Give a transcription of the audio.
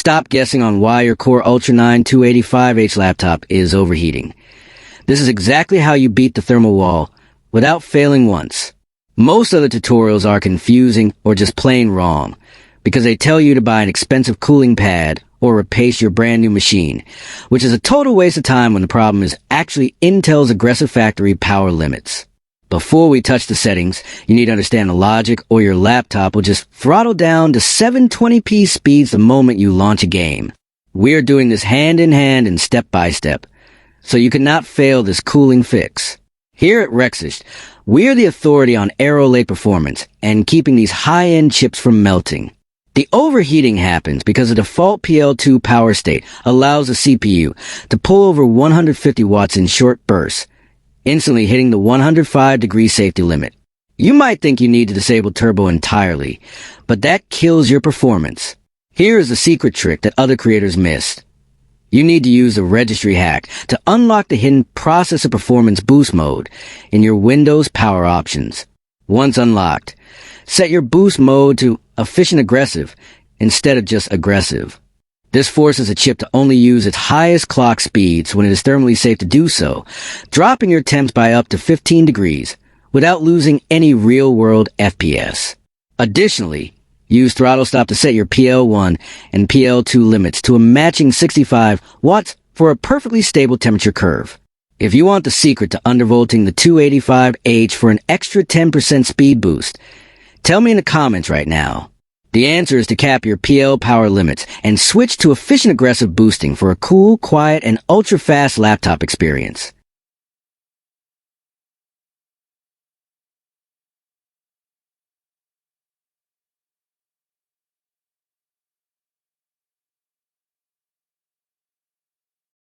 stop guessing on why your Core Ultra 9 285H laptop is overheating. This is exactly how you beat the thermal wall without failing once. Most other tutorials are confusing or just plain wrong because they tell you to buy an expensive cooling pad or replace your brand new machine, which is a total waste of time when the problem is actually Intel's aggressive factory power limits. Before we touch the settings, you need to understand the logic or your laptop will just throttle down to 720p speeds the moment you launch a game. We're doing this hand in hand and step by step, so you cannot fail this cooling fix. Here at Rexist, we're the authority on Arrow Lake performance and keeping these high-end chips from melting. The overheating happens because the default PL2 power state allows the CPU to pull over 150 watts in short bursts, instantly hitting the 105-degree safety limit. You might think you need to disable turbo entirely, but that kills your performance. Here is the secret trick that other creators missed. You need to use the registry hack to unlock the hidden processor performance boost mode in your Windows power options. Once unlocked, set your boost mode to efficient aggressive instead of just aggressive. This forces a chip to only use its highest clock speeds when it is thermally safe to do so, dropping your temps by up to 15 degrees without losing any real-world FPS. Additionally, use throttle stop to set your PL1 and PL2 limits to a matching 65 watts for a perfectly stable temperature curve. If you want the secret to undervolting the 285H for an extra 10% speed boost, tell me in the comments right now. The answer is to cap your PL power limits and switch to efficient aggressive boosting for a cool, quiet, and ultra-fast laptop experience.